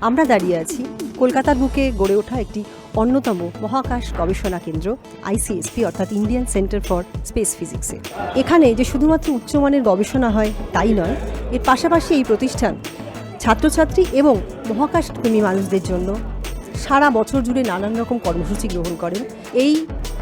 আমরা দাঁড়িয়ে আছি কলকাতার বুকে গড়ে ওঠা একটি অন্যতম মহাকাশ গবেষণা কেন্দ্র ICSP অর্থাৎ ইন্ডিয়ান সেন্টার ফর স্পেস ফিজিক্সে। এখানে যে শুধুমাত্র উচ্চমানের গবেষণা হয় তাই নয়, এর পাশাপাশি এই প্রতিষ্ঠান ছাত্রছাত্রী এবং মহাকাশপ্রেমী মানুষদের জন্য সারা বছর জুড়ে নানান রকম কর্মসূচি গ্রহণ করেন। এই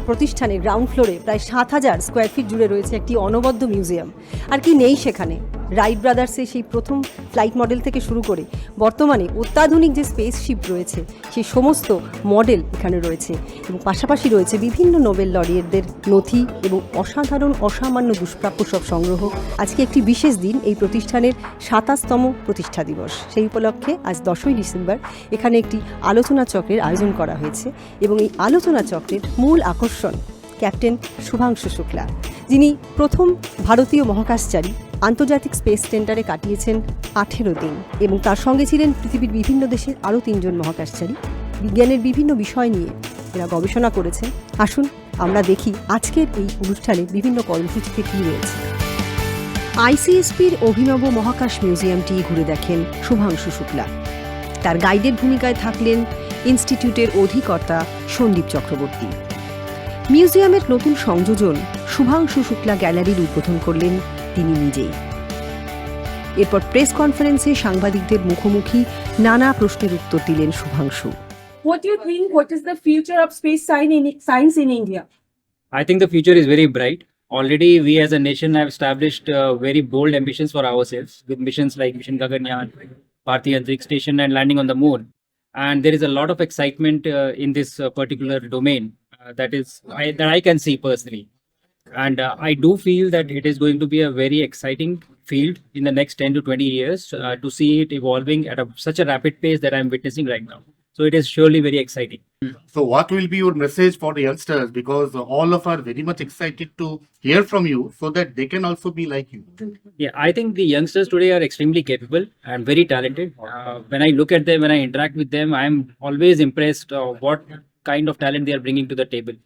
প্রতিষ্ঠানের গ্রাউন্ড ফ্লোরে প্রায় 7,000 স্কোয়ার ফিট জুড়ে রয়েছে একটি অনবদ্য মিউজিয়াম। আর কি নেই সেখানে? রাইট ব্রাদার্সের সেই প্রথম ফ্লাইট মডেল থেকে শুরু করে বর্তমানে অত্যাধুনিক যে স্পেসশিপ রয়েছে সেই সমস্ত মডেল এখানে রয়েছে, এবং পাশাপাশি রয়েছে বিভিন্ন নোবেল লরিয়েটদের নথি এবং অসাধারণ অসামান্য দুষ্প্রাপ্য সব সংগ্রহ। আজকে একটি বিশেষ দিন, এই প্রতিষ্ঠানের 27তম প্রতিষ্ঠা দিবস। সেই উপলক্ষে আজ 10ই ডিসেম্বর এখানে একটি আলোচনা চক্রের আয়োজন করা হয়েছে, এবং এই আলোচনা চক্রের মূল আকর্ষণ ক্যাপ্টেন শুভাংশু শুক্লা, যিনি প্রথম ভারতীয় মহাকাশচারী। আন্তর্জাতিক স্পেস সেন্টারে কাটিয়েছেন 18 দিন, এবং তার সঙ্গে ছিলেন পৃথিবীর বিভিন্ন দেশের আরও 3 জন মহাকাশচারী। বিজ্ঞানের বিভিন্ন বিষয় নিয়ে এরা গবেষণা করেছেন। আসুন আমরা দেখি আজকের এই অনুষ্ঠানে বিভিন্ন কর্মসূচিতে কী রয়েছে। ICSPর অভিনব মহাকাশ মিউজিয়ামটি ঘুরে দেখেন শুভাংশু শুক্লা। তার গাইডের ভূমিকায় থাকলেন ইনস্টিটিউটের অধিকর্তা সন্দীপ চক্রবর্তী। মিউজিয়ামের নতুন সংযোজন শুভাংশু শুক্লা গ্যালারির উদ্বোধন করলেন তিনি নিজেই। এরপর প্রেস কনফারেন্সে সাংবাদিকদের মুখোমুখি নানা প্রশ্নের উত্তর দিলেন Shubhanshu. What do you think? What is the future of science in India? I think the future is very bright. Already, we as a nation have established very bold ambitions for ourselves with missions like Mission Gaganyaan, Bharatiya Antariksh Station, and landing on the moon. And there is a lot of excitement in this particular domain that I can see personally. And I do feel that it is going to be a very exciting field in the next 10 to 20 years to see it evolving at such a rapid pace that I'm witnessing right now. So it is surely very exciting. So what will be your message for the youngsters? Because all of us are very much excited to hear from you so that they can also be like you. Yeah, I think the youngsters today are extremely capable and very talented. When I look at them, when I interact with them, I'm always impressed what kind of talent they are bringing to the table.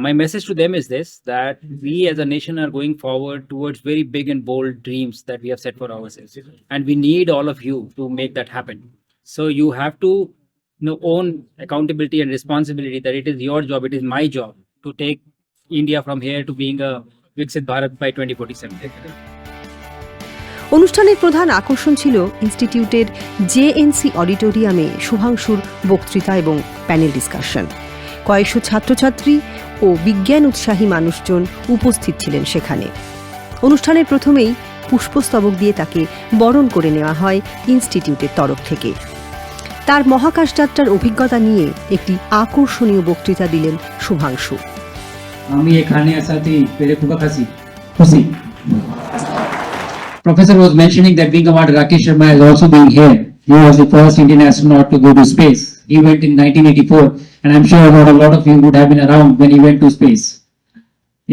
My message to them is this, that we as a nation are going forward towards very big and bold dreams that we have set for ourselves. And we need all of you to make that happen. So you have to own accountability and responsibility that it is your job, it is my job to take India from here to being a Viksit Bharat by 2047. অনুষ্ঠানের প্রধান আকর্ষণ ছিল ইনস্টিটিউটের JNC অডিটোরিয়ামে শুভাংশুর বক্তৃতা এবং panel discussion. কয়েকশো ছাত্রছাত্রী ও বিজ্ঞান উৎসাহী মানুষজন উপস্থিত ছিলেন সেখানে। অনুষ্ঠানের প্রথমেই পুষ্পস্তবক দিয়ে তাকে বরণ করে নেওয়া হয় ইনস্টিটিউটের তরফ থেকে। তার মহাকাশ যাত্রার অভিজ্ঞতা নিয়ে একটি আকর্ষণীয় বক্তৃতা দিলেন শুভাংশু। আমি এখানে আসাতে পেরে খুব খুশি। Professor was mentioning that being about Rakesh Sharma has also been here. He was the first Indian astronaut to go to space. He went in 1984, and I'm sure a lot of you would have been around when he went to space.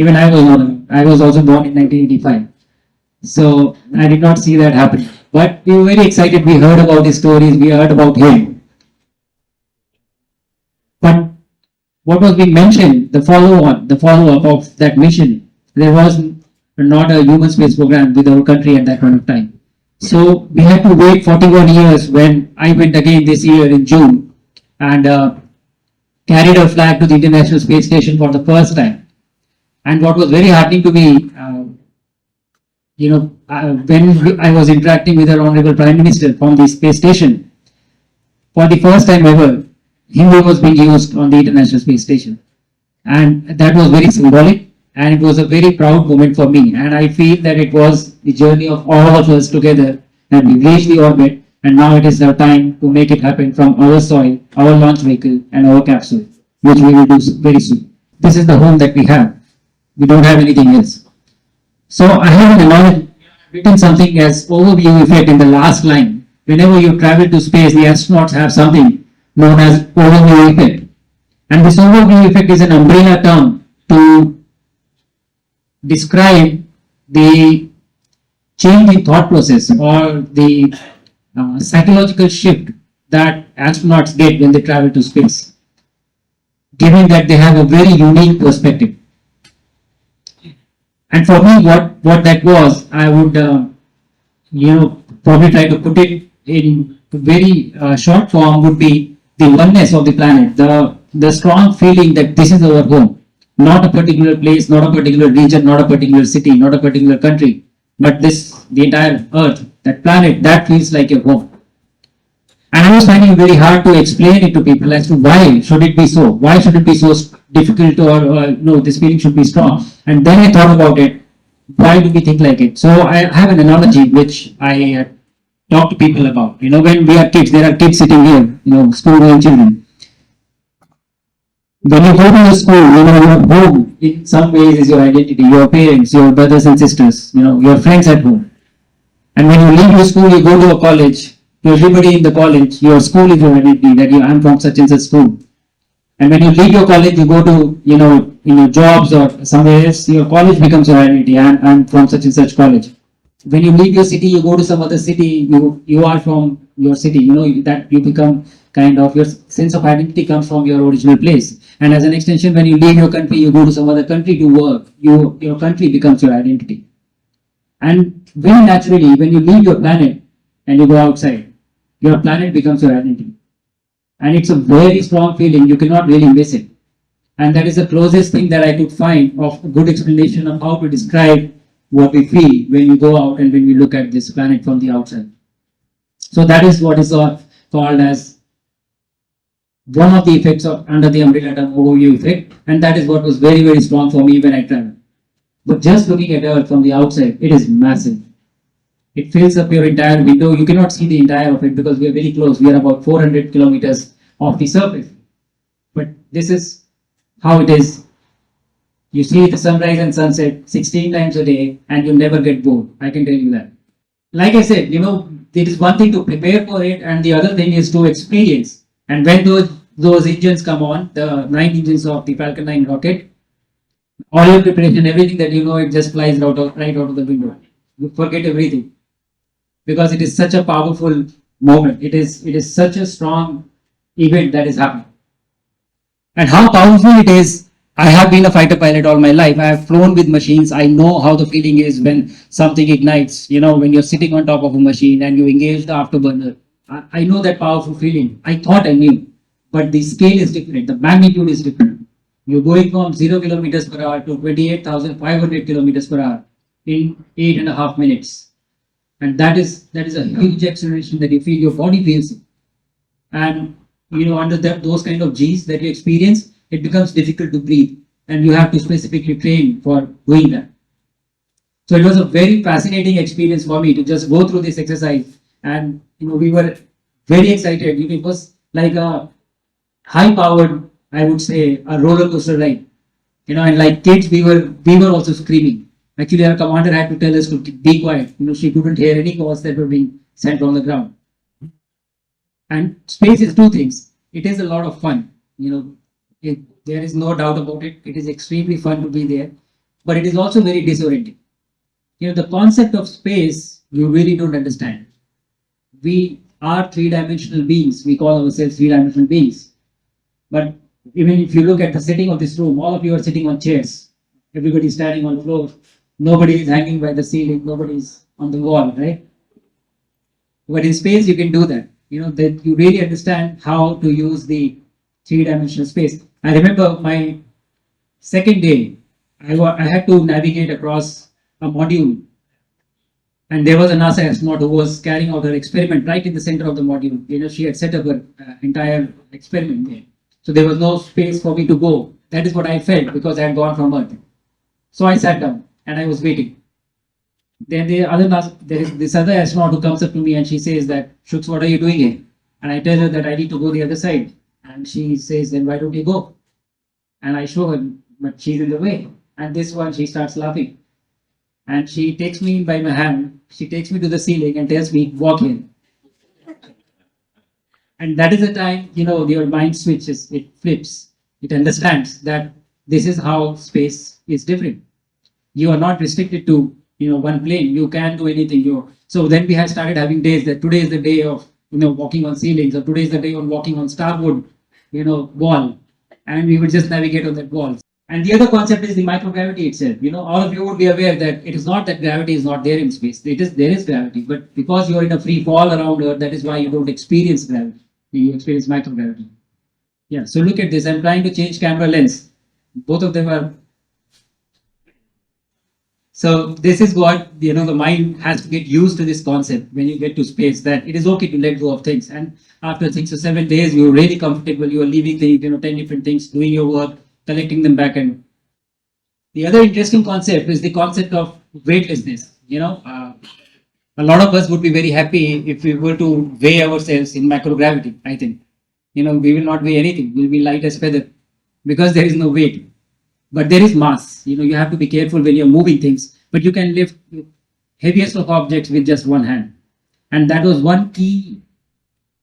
Even I was not. I was also born in 1985, so I did not see that happen. But we were very excited. We heard about his stories. We heard about him. But what was being mentioned, the follow-up of that mission, there was not a human space program with our country at that point of time. So we had to wait 41 years when I went again this year in June and carried a flag to the International Space Station for the first time. And what was very heartening to me, when I was interacting with our Honorable Prime Minister from the space station, for the first time ever, Hindi was being used on the International Space Station. And that was very symbolic, and it was a very proud moment for me. And I feel that it was the journey of all of us together, and we reached the orbit, and now it is our time to make it happen from our soil, our launch vehicle, and our capsule, which we will do very soon. This is the home that we have. We don't have anything else. So I have written something as overview effect in the last line. Whenever you travel to space, the astronauts have something known as overview effect. And this overview effect is an umbrella term to describe the change in thought process or the psychological shift that astronauts get when they travel to space, given that they have a very unique perspective. And for me, what that was, I would, probably try to put it in very short form would be the oneness of the planet, the strong feeling that this is our home, not a particular place, not a particular region, not a particular city, not a particular country, but the entire earth, that planet, that feels like your home. And I was finding it very hard to explain it to people as to why should it be so? Why should it be so difficult, or no, this feeling should be strong? And then I thought about it. Why do we think like it? So I have an analogy which I talk to people about. When we are kids, there are kids sitting here, school-going children. When you go to the school, your home in some ways is your identity, your parents, your brothers and sisters, your friends at home. And when you leave your school, you go to a college. To everybody in the college, your school is your identity, that I'm from such and such school. And when you leave your college, you go to, in your jobs or somewhere else, your college becomes your identity. I'm from such and such college. When you leave your city, you go to some other city, you are from your city, that you become kind of, your sense of identity comes from your original place. And as an extension, when you leave your country, you go to some other country to work, your country becomes your identity. And very naturally, when you leave your planet and you go outside, your planet becomes your identity. And it's a very strong feeling, you cannot really miss it. And that is the closest thing that I could find of a good explanation of how to describe what we feel when we go out and when we look at this planet from the outside. So that is what is called as one of the effects of under the umbrella term overview effect, and that is what was very, very strong for me when I traveled. But just looking at Earth from the outside, it is massive. It fills up your entire window. You cannot see the entire of it because we are very close. We are about 400 kilometers off the surface. But this is how it is. You see the sunrise and sunset 16 times a day and you never get bored. I can tell you that. Like I said, there is one thing to prepare for it and the other thing is to experience. And when those engines come on, the 9 engines of the Falcon 9 rocket, all your preparation, everything that it just flies right out of the window. You forget everything. Because it is such a powerful moment. It is such a strong event that is happening. And how powerful it is, I have been a fighter pilot all my life. I have flown with machines. I know how the feeling is when something ignites, when you're sitting on top of a machine and you engage the afterburner. I know that powerful feeling. I thought I knew, but the scale is different. The magnitude is different. You're going from 0 kilometers per hour to 28,500 kilometers per hour in 8.5 minutes. And that is a huge acceleration that you feel, your body feels it. And under those kind of G's that you experience, it becomes difficult to breathe. And you have to specifically train for doing that. So it was a very fascinating experience for me to just go through this exercise. And we were very excited. It was like a high-powered, I would say, a roller coaster ride. And like kids, we were also screaming. Actually, our commander had to tell us to be quiet. She couldn't hear any calls that were being sent on the ground. And space is two things. It is a lot of fun. There is no doubt about it. It is extremely fun to be there. But it is also very disorienting. The concept of space, you really don't understand. We are three-dimensional beings. We call ourselves three-dimensional beings. But even if you look at the setting of this room, all of you are sitting on chairs. Everybody is standing on the floor. Nobody is hanging by the ceiling. Nobody is on the wall, right? But in space, you can do that. That you really understand how to use the three-dimensional space. I remember my second day, I had to navigate across a module. And there was a NASA astronaut who was carrying out her experiment right in the center of the module. She had set up her entire experiment there. So there was no space for me to go. That is what I felt because I had gone from Earth. So I sat down and I was waiting. Then there is this other astronaut who comes up to me and she says that, Shuks, what are you doing here? And I tell her that I need to go the other side. And she says, then why don't you go? And I show her, but she's in the way. And this one, she starts laughing. And she takes me by my hand. She takes me to the ceiling and tells me, walk here. And that is the time, your mind switches, it flips. It understands that this is how space is different. You are not restricted to, one plane. You can do anything. So then we have started having days that today is the day of, walking on ceilings, or today is the day of walking on starboard, wall. And we would just navigate on that wall. And the other concept is the microgravity itself. All of you would be aware that it is not that gravity is not there in space. There is gravity, but because you are in a free fall around Earth, that is why you don't experience gravity. You experience microgravity. Yeah. So look at this. I'm trying to change camera lens. Both of them are. So this is what the mind has to get used to this concept when you get to space, that it is okay to let go of things. And after 6 or 7 days, you're really comfortable. You are leaving things, 10 different things, doing your work, collecting them back. And the other interesting concept is the concept of weightlessness. A lot of us would be very happy if we were to weigh ourselves in microgravity. I think, we will not weigh anything. We'll be light as feather because there is no weight. But there is mass. You have to be careful when you're moving things. But you can lift heaviest of objects with just one hand. And that was one key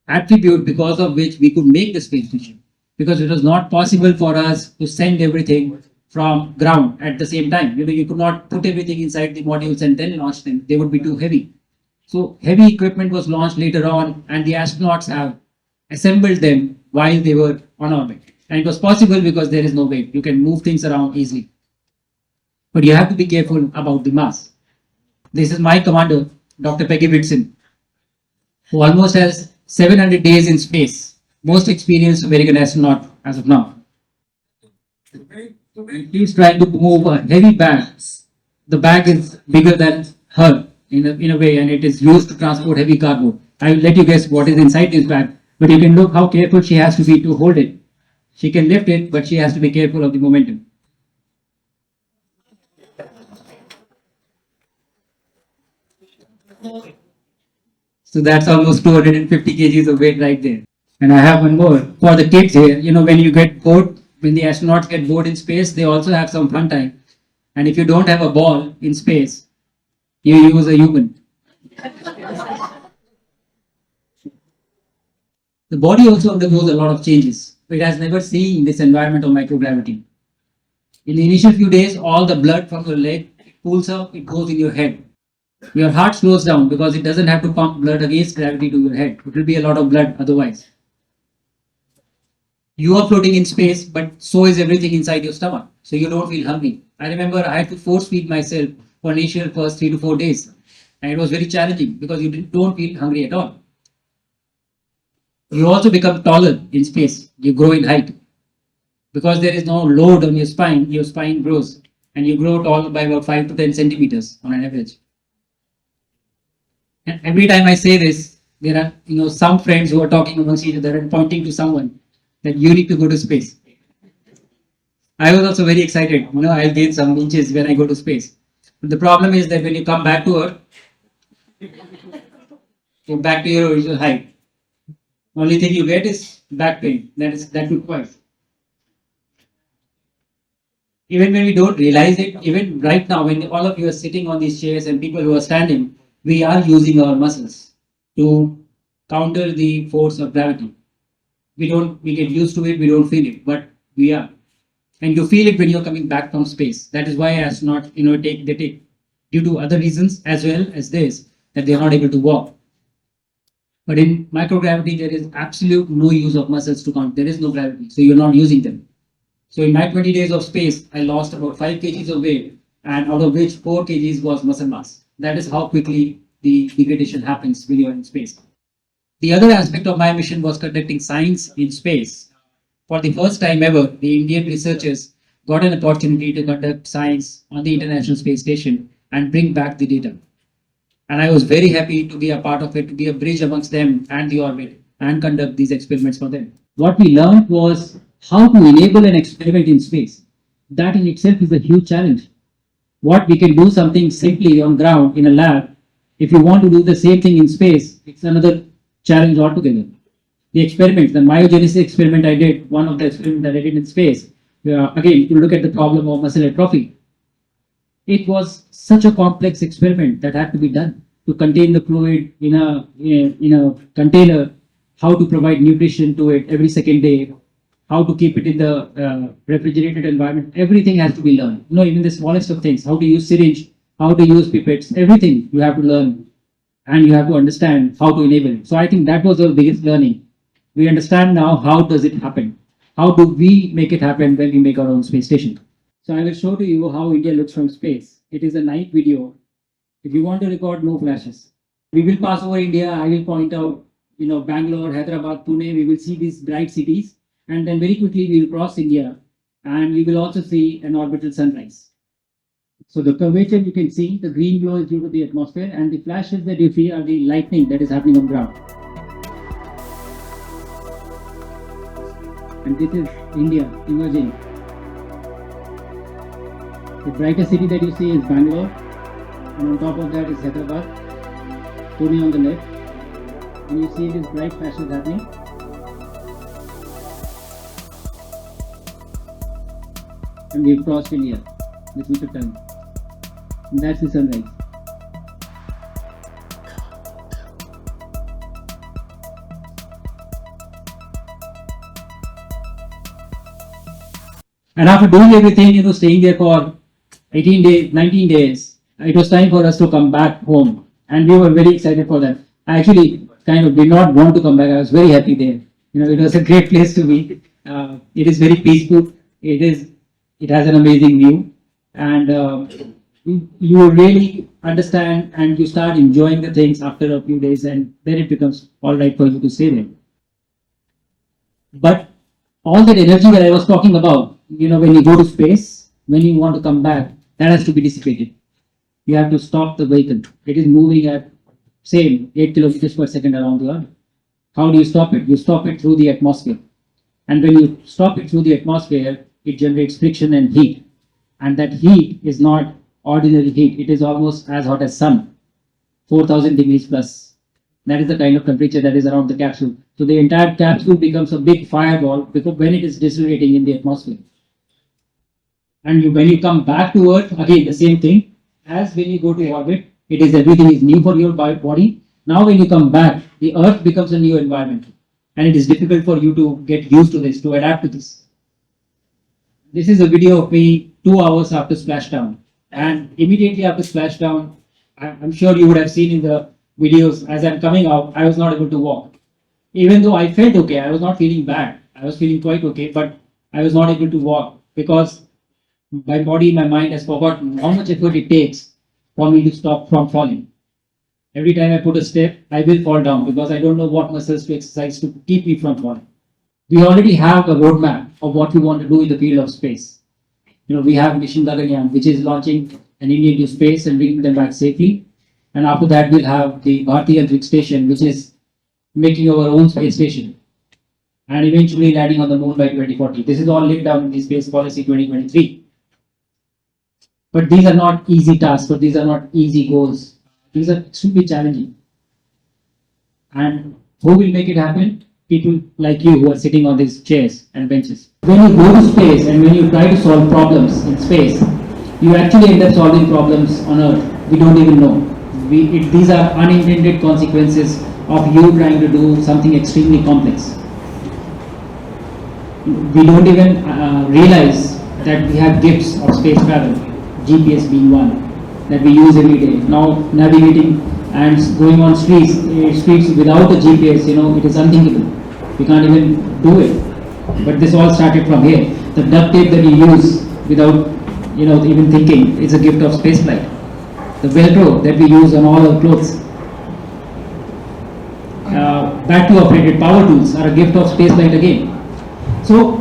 attribute because of which we could make the space station. Because it was not possible for us to send everything from ground at the same time. You could not put everything inside the modules and then launch them. They would be too heavy. So heavy equipment was launched later on, and the astronauts have assembled them while they were on orbit. And it was possible because there is no weight. You can move things around easily. But you have to be careful about the mass. This is my commander, Dr. Peggy Whitson, who almost has 700 days in space. Most experienced American astronaut as of now. She's trying to move a heavy bag. The bag is bigger than her in a way, and it is used to transport heavy cargo. I will let you guess what is inside this bag, but you can look how careful she has to be to hold it. She can lift it, but she has to be careful of the momentum. So that's almost 250 kgs of weight right there. And I have one more for the kids here. When you get bored, when the astronauts get bored in space, they also have some fun time. And if you don't have a ball in space, you use a human. The body also undergoes a lot of changes. It has never seen this environment of microgravity. In the initial few days, all the blood from your leg pulls up, it goes in your head. Your heart slows down because it doesn't have to pump blood against gravity to your head. It will be a lot of blood otherwise. You are floating in space, but so is everything inside your stomach. So you don't feel hungry. I remember I had to force feed myself for initial first 3 to 4 days. And it was very challenging because you don't feel hungry at all. You also become taller in space. You grow in height. Because there is no load on your spine grows. And you grow tall by about 5 to 10 centimeters on an average. And every time I say this, there are some friends who are talking amongst each other and pointing to someone that you need to go to space. I was also very excited. I'll gain some inches when I go to space. But the problem is that when you come back to Earth, you're back to your original height. Only thing you get is back pain. That took twice. Even when we don't realize it, even right now, when all of you are sitting on these chairs and people who are standing, we are using our muscles to counter the force of gravity. We get used to it, we don't feel it, but we are. And you feel it when you're coming back from space. That is why astronauts, they take due to other reasons as well as this, that they are not able to walk. But in microgravity, there is absolute no use of muscles to count. There is no gravity, so you're not using them. So in my 20 days of space, I lost about 5 kgs of weight, and out of which 4 kgs was muscle mass. That is how quickly the degradation happens when you're in space. The other aspect of my mission was conducting science in space. For the first time ever, the Indian researchers got an opportunity to conduct science on the International Space Station and bring back the data. And I was very happy to be a part of it, to be a bridge amongst them and the orbit and conduct these experiments for them. What we learned was how to enable an experiment in space. That in itself is a huge challenge. What we can do something simply on ground in a lab, if you want to do the same thing in space, it's another challenge altogether. The experiment, the myogenesis experiment I did, one of the experiments that I did in space, again, to look at the problem of muscle atrophy. It was such a complex experiment that had to be done to contain the fluid in a container, how to provide nutrition to it every second day, how to keep it in the refrigerated environment. Everything has to be learned. Even the smallest of things, how to use syringe, how to use pipettes, everything you have to learn, and you have to understand how to enable it. So I think that was our biggest learning. We understand now how does it happen. How do we make it happen when we make our own space station? So I will show to you how India looks from space. It is a night video. If you want to record, no flashes. We will pass over India. I will point out, Bangalore, Hyderabad, Pune. We will see these bright cities, and then very quickly we will cross India, and we will also see an orbital sunrise. So the curvature you can see, the green glow is due to the atmosphere, and the flashes that you see are the lightning that is happening on ground. And this is India emerging. The brightest city that you see is Bangalore, and on top of that is Hyderabad, Pune on the left, and you see these bright flashes happening. And we've crossed India, this much of time. And that's the sunrise. And after doing everything, staying there for 18 days, 19 days, it was time for us to come back home. And we were very excited for that. I actually kind of did not want to come back. I was very happy there. It was a great place to be. It is very peaceful. It has an amazing view. And you really understand and you start enjoying the things after a few days, and then it becomes all right for you to stay there. But all that energy that I was talking about, when you go to space, when you want to come back, that has to be dissipated. You have to stop the vehicle. It is moving at same 8 kilometers per second around the Earth. How do you stop it? You stop it through the atmosphere. And when you stop it through the atmosphere, it generates friction and heat. And that heat is not ordinary heat. It is almost as hot as sun, 4,000 degrees plus. That is the kind of temperature that is around the capsule. So the entire capsule becomes a big fireball because when it is decelerating in the atmosphere. And when you come back to Earth, again the same thing. As when you go to orbit, everything is new for your body. Now when you come back, the Earth becomes a new environment. And it is difficult for you to get used to this, to adapt to this. This is a video of me 2 hours after splashdown. And immediately after splashdown, I'm sure you would have seen in the videos, as I'm coming out, I was not able to walk. Even though I felt okay, I was not feeling bad. I was feeling quite okay, but I was not able to walk because my body, my mind has forgotten how much effort it takes for me to stop from falling. Every time I put a step, I will fall down because I don't know what muscles to exercise to keep me from falling. We already have a roadmap of what we want to do in the field of space. We have Mission Gaganyaan, which is launching an Indian into space and bringing them back safely. And after that, we'll have the Bharatiya Antariksh Station, which is making our own space station. And eventually landing on the moon by 2040. This is all laid down in the Space Policy 2023. But these are not easy tasks, or these are not easy goals. These are extremely challenging. And who will make it happen? People like you who are sitting on these chairs and benches. When you go to space and when you try to solve problems in space, you actually end up solving problems on Earth. We don't even know. These are unintended consequences of you trying to do something extremely complex. We don't even realize that we have gifts of space travel, GPS being one, that we use every day. Now navigating and going on streets without a GPS, it is unthinkable. We can't even do it. But this all started from here. The duct tape that we use without, even thinking is a gift of spaceflight. The Velcro that we use on all our clothes. Battery operated power tools are a gift of spaceflight again. So,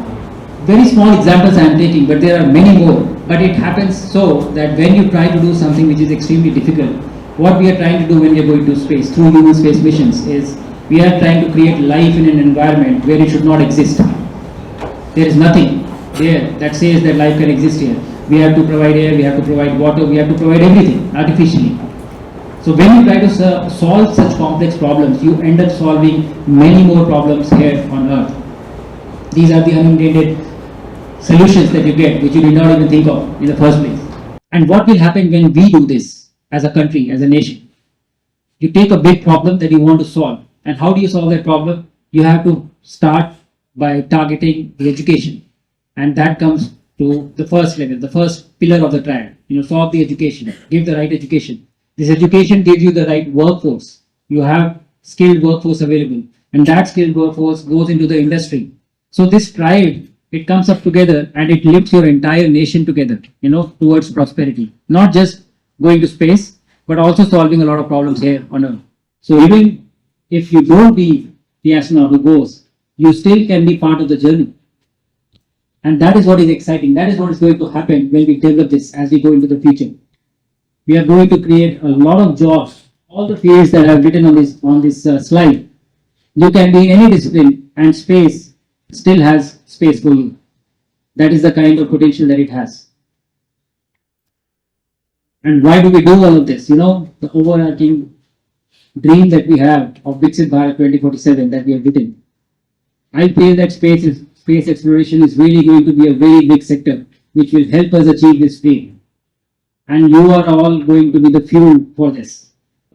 very small examples I am taking, but there are many more. But it happens so that when you try to do something which is extremely difficult, what we are trying to do when we are going to space through human space missions is we are trying to create life in an environment where it should not exist. There is nothing there that says that life can exist here. We have to provide air, we have to provide water, we have to provide everything artificially. So when you try to solve such complex problems, you end up solving many more problems here on Earth. These are the unintended solutions that you get, which you did not even think of in the first place. And what will happen when we do this as a country, as a nation? You take a big problem that you want to solve. And how do you solve that problem? You have to start by targeting the education. And that comes to the first level, the first pillar of the triad. Solve the education, give the right education. This education gives you the right workforce. You have skilled workforce available. And that skilled workforce goes into the industry. So this triad it comes up together and it lifts your entire nation together, towards prosperity. Not just going to space, but also solving a lot of problems here on Earth. So even if you don't be the astronaut who goes, you still can be part of the journey. And that is what is exciting. That is what is going to happen when we develop this as we go into the future. We are going to create a lot of jobs. All the fields that I have written on this slide, you can be in any discipline, and space still has space for you. That is the kind of potential that it has. And why do we do all of this? The overarching dream that we have of Viksit Bharat 2047 that we have written. I feel that space exploration is really going to be a very big sector which will help us achieve this dream. And you are all going to be the fuel for this.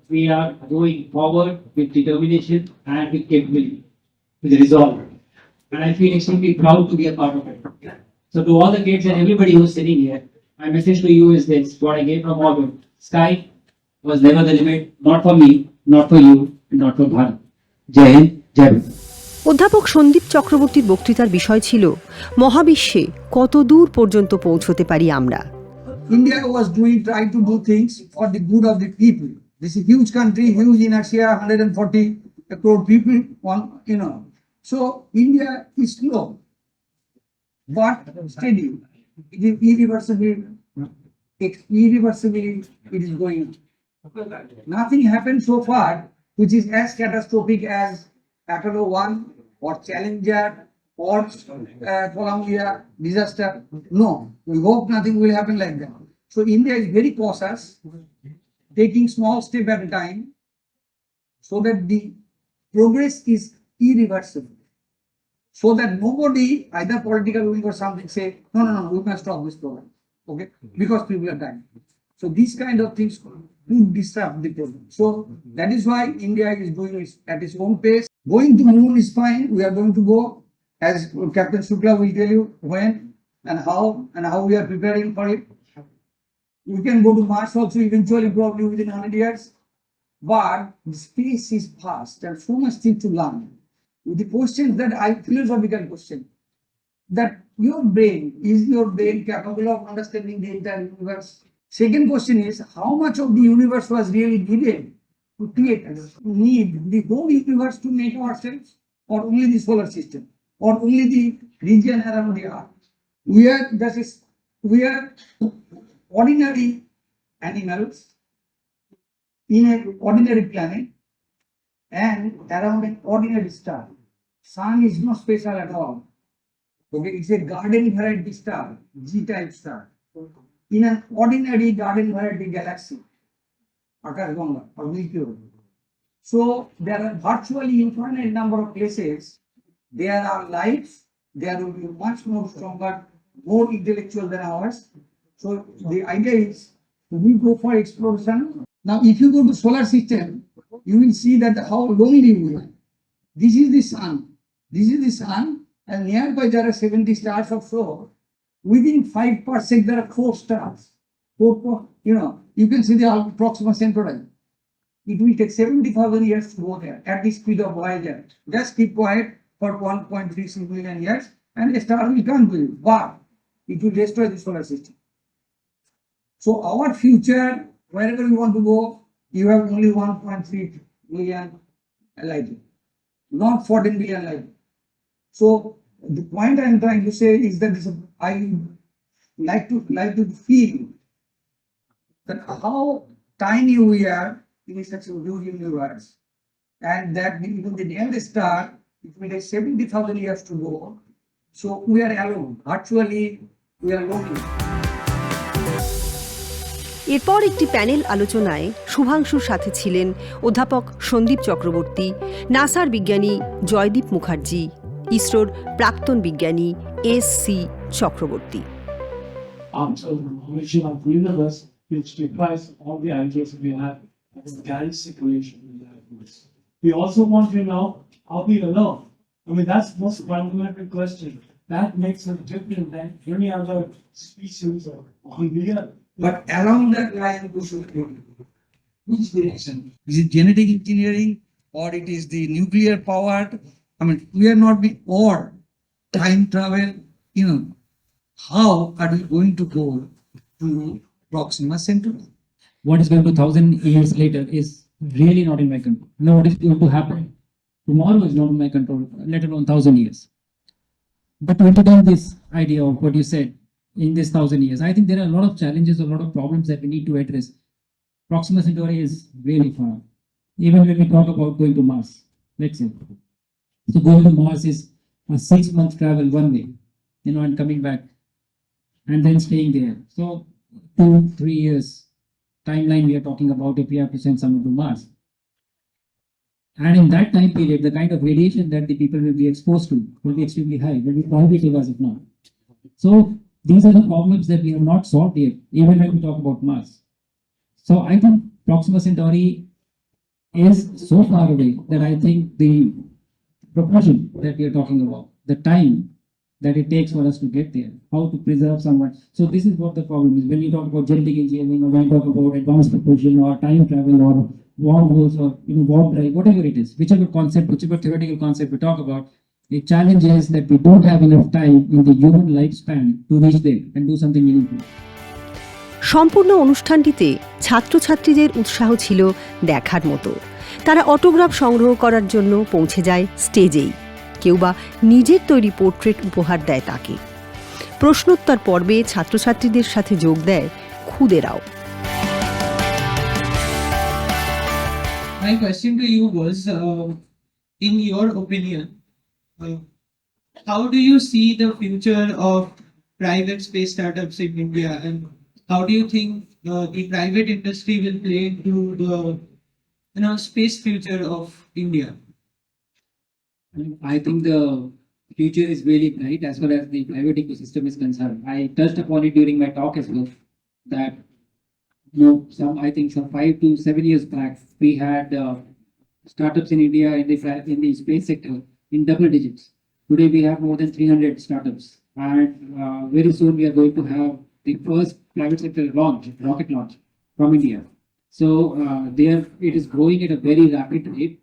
We are going forward with determination and with capability, with resolve. And I feel extremely proud to be a part of it. So to all the kids and everybody who's sitting here, my message to you is this: what I gave from August. Sky was never the limit, not for me, not for you, and not for Bharat. Jai Hind, Jai Bharat. অধ্যাপক সন্দীপ চক্রবর্তীর বক্তৃতার বিষয় ছিল মহাবিশ্বে কত দূর পর্যন্ত পৌঁছতে পারি আমরা। India was trying to do things for the good of the people. This is a huge country, huge inertia, 140 crore people, So India is slow, but steady. It is irreversibly it is going on. Nothing happened so far which is as catastrophic as Apollo 1 or Challenger or Columbia disaster. No, we hope nothing will happen like that. So India is very cautious, taking small step at a time so that the progress is irreversible. So that nobody, either political wing or something, say, no, we must stop this program. Okay? Because people are dying. So these kind of things could disrupt the program. So that is why India is doing it at its own pace. Going to moon is fine. We are going to go, as Captain Shukla will tell you when and how we are preparing for it. We can go to Mars also eventually, probably within 100 years. But the space is vast and so much thing to learn. With the questions that philosophical question, that is your brain capable of understanding the entire universe? Second question is, how much of the universe was really needed to create us? Need the whole universe to make ourselves, or only the solar system, or only the region around the earth? We are ordinary animals in an ordinary planet and around an ordinary star. Sun is not special at all. Okay, it's a garden variety star, G-type star, in an ordinary garden variety galaxy, Akashganga or Milky Way. So there are virtually infinite number of places. There are lives. There will be much more stronger, more intellectual than ours. So the idea is, we go for exploration. Now, if you go to solar system, you will see that how lonely we are. This is the sun. This is the sun, and nearby there are 70 stars or so. Within 5 parsecs, there are 4 stars. You can see the Proxima Centauri. It will take 70,000 years to go there at the speed of Voyager. Just keep quiet for 1.36 million years, and a star will come to you. But it will destroy the solar system. So our future, wherever you want to go, you have only 1.3 million light years, not 14 billion light years. So the point I am trying to say is that I like to feel that how tiny we are in such a huge universe, and that even the nearest star, it will take 70,000 years to go. So we are alone. Virtually, we are lonely. এরপর একটি panel আলোচনায় শুভাংশুর সাথে ছিলেন অধ্যাপক সন্দীপ চক্রবর্তী, নাসার বিজ্ঞানী জয়দীপ মুখার্জি, ইসরোর প্রাক্তন বিজ্ঞানী SC. Chakraborty. Origin of the universe, which defies all the ideas we have of the galaxy creation in the universe. We also want to know how we alone. I mean, that's the most fundamental question. That makes us different than any other species on the earth. But along that line, we should go. Which direction? Is it genetic engineering, or it is the nuclear powered? I mean, we are not being, or time travel, how are we going to go to Proxima Centauri? What is going to 1,000 years later is really not in my control. No, what is going to happen tomorrow is not in my control, let alone 1,000 years. But to entertain this idea of what you said in this 1,000 years, I think there are a lot of challenges, a lot of problems that we need to address. Proxima Centauri is really far. Even when we talk about going to Mars, let's say. So going to Mars is a 6-month travel one way, and coming back and then staying there. So 2-3 years timeline we are talking about if we have to send someone to Mars. And in that time period, the kind of radiation that the people will be exposed to will be extremely high, will be prohibitive as of now. So these are the problems that we have not solved yet, even when we talk about Mars. So I think Proxima Centauri is so far away that I think the proportion that we are talking about, the time that it takes for us to get there, how to preserve someone. So this is what the problem is. When you talk about genetic engineering, or when you talk about advanced propulsion or time travel or wormholes or warp drive, whatever it is, whichever concept, whichever theoretical concept we talk about, the challenge is that we don't have enough time in the human lifespan to reach there and do something meaningful. সম্পূর্ণ অনুষ্ঠানটিতে ছাত্রছাত্রীদের উৎসাহ ছিল দেখার মতো। তারা autograph সংগ্রহ করার জন্য পৌঁছে যায় স্টেজেই, কেউ বা নিজের তৈরি পোর্ট্রেট উপহার দেয় তাকে। প্রশ্নোত্তর পর্বে ছাত্রছাত্রীদের সাথে যোগ দেয় খুদেরাও। My question to you was, in your opinion, how do you see the future of private space startups in India, and how do you think the private industry will play into the space future of India? I think the future is really bright as far as the private ecosystem is concerned. I touched upon it during my talk as well, that I think some 5 to 7 years back, we had startups in India in the space sector in double digits. Today we have more than 300 startups, and very soon we are going to have the first private sector rocket launch from India. So it is growing at a very rapid rate,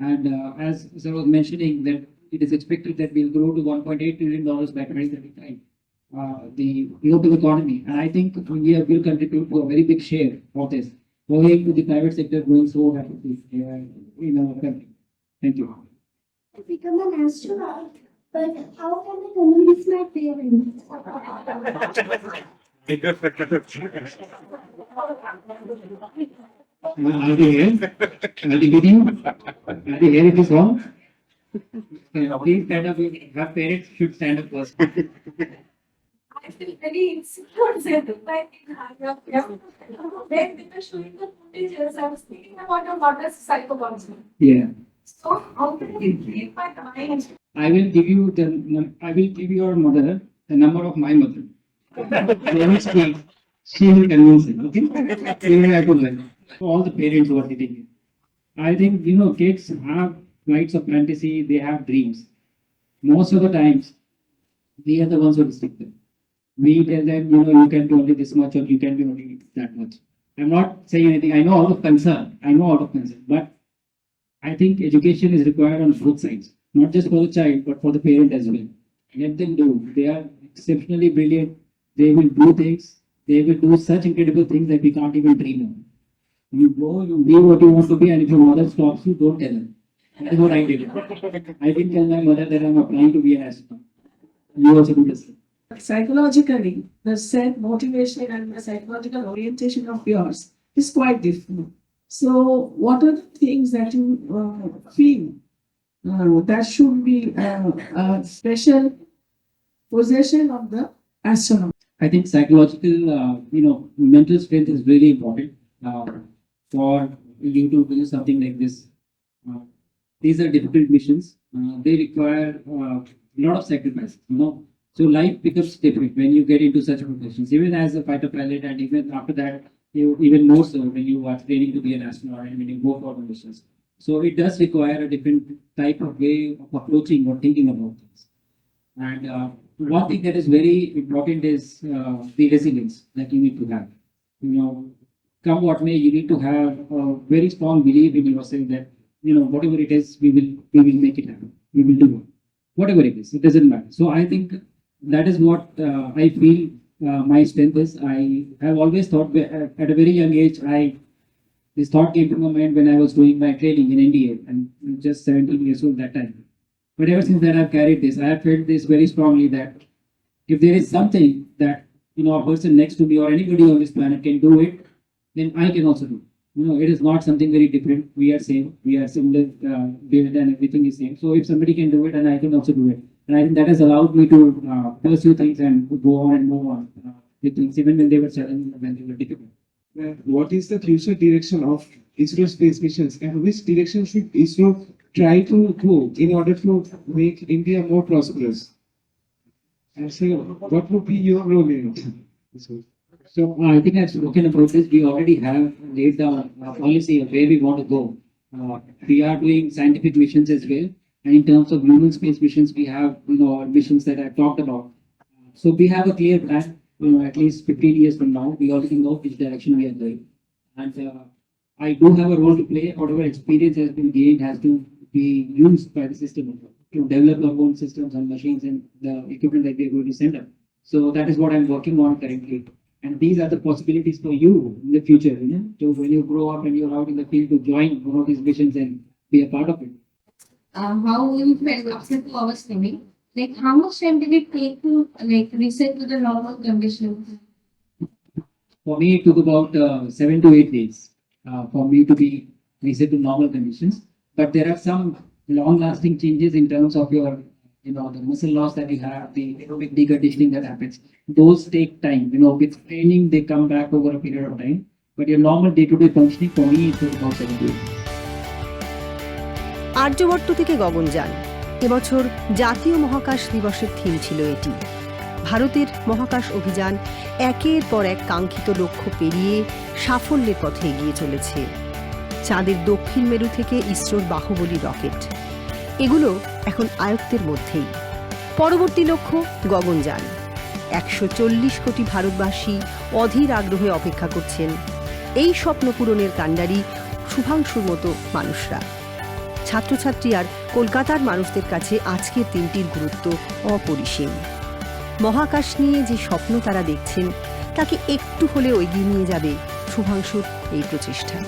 and as I was mentioning, that it is expected that we'll grow to $1.8 trillion by 2035. The global economy, and I think India will contribute to a very big share of this, owing to the private sector growing so rapidly in our country. Thank you. To become an astronaut, but how can I convince my parents? Are they here? Are they with you? Are they here if it's wrong? Please stand up. Have parents should stand up first. I feel very insecure when they were showing the footage. I was thinking about your mother's psychology. Yeah. So how can I keep my mind? I will give your mother the number of my mother. She will convince him, okay? Even I could like all the parents who are sitting here. I think kids have flights of fantasy, they have dreams. Most of the times, we are the ones who restrict them. We tell them, you can do only this much or you can do only that much. I'm not saying anything. I know out of concern. But I think education is required on both sides, not just for the child, but for the parent as well. Let them do. They are exceptionally brilliant. They will do things. They will do such incredible things that we can't even dream of. You go, you be what you want to be, and if your mother stops you, don't tell her. That is what I did. I didn't tell my mother that I'm applying to be an astronaut. You also do the same. Psychologically, the self motivation and the psychological orientation of yours is quite different. So, what are the things that you feel that should be a special possession of the astronaut? I think psychological, mental strength is really important for you to do something like this. These are difficult missions. They require a lot of sacrifice, So life becomes different when you get into such professions, even as a fighter pilot, and even after that, even more so when you are training to be an astronaut and when you go for missions. So it does require a different type of way of approaching or thinking about things. And one thing that is very important is the resilience that you need to have. Come what may, you need to have a very strong belief in yourself that whatever it is, we will make it happen. We will do it. Whatever it is, it doesn't matter. So I think that is what I feel my strength is. I have always thought at a very young age, this thought came to my mind when I was doing my training in India and just 17 years old that time. But ever since then, I've carried this. I have felt this very strongly that if there is something that a person next to me or anybody on this planet can do it, then I can also do. It is not something very different. We are same. We are similar build and everything is same. So if somebody can do it, and I can also do it. And I think that has allowed me to pursue things and go on and move on with things, even when they were challenging, when they were difficult. What is the future direction of ISRO space missions, and which direction should ISRO try to go in order to make India more prosperous? And so, what would be your role in it? So I think I've spoken about this. We already have laid down a policy of where we want to go. We are doing scientific missions as well. And in terms of human space missions, we have missions that I've talked about. So we have a clear plan. At least 15 years from now, we already know which direction we are going. And I do have a role to play. Whatever experience has been gained has to be used by the system to develop our own systems and machines and the equipment that we are going to send up. So that is what I'm working on currently. And these are the possibilities for you in the future. So when you grow up and you're out in the field, to join one of these missions and be a part of it. How you felt after 2 hours swimming? Like, how much time did it take to reset to the normal conditions? For me, it took about 7 to 8 days for me to be reset to normal conditions. But there are some long-lasting changes in terms of your, the muscle loss that you have, the aerobic deconditioning that happens. Those take time. With training, they come back over a period of time. But your normal day-to-day functioning, for me, it took about 7 to 8 days. Aryabhata থেকে গগনযান এবছর জাতীয় মহাকাশ দিবসের theme ছিল এটি। ভারতের মহাকাশ অভিযান একের পর এক কাঙ্ক্ষিত লক্ষ্য পেরিয়ে সাফল্যের পথে এগিয়ে চলেছে। চাঁদের দক্ষিণ মেরু থেকে ইসরোর বাহুবলী রকেট, এগুলো এখন আয়ত্তের মধ্যেই। পরবর্তী লক্ষ্য গগনযান। 140 কোটি ভারতবাসী অধীর আগ্রহে অপেক্ষা করছেন এই স্বপ্ন পূরণের কাণ্ডারি শুভাংশুর মতো মানুষরা। ছাত্রছাত্রী আর কলকাতার মানুষদের কাছে আজকের দিনটির গুরুত্ব অপরিসীম। মহাকাশ নিয়ে যে স্বপ্ন তারা দেখছেন তাকে একটু হলেও এগিয়ে নিয়ে যাবে শুভাংশুর এই প্রচেষ্টা।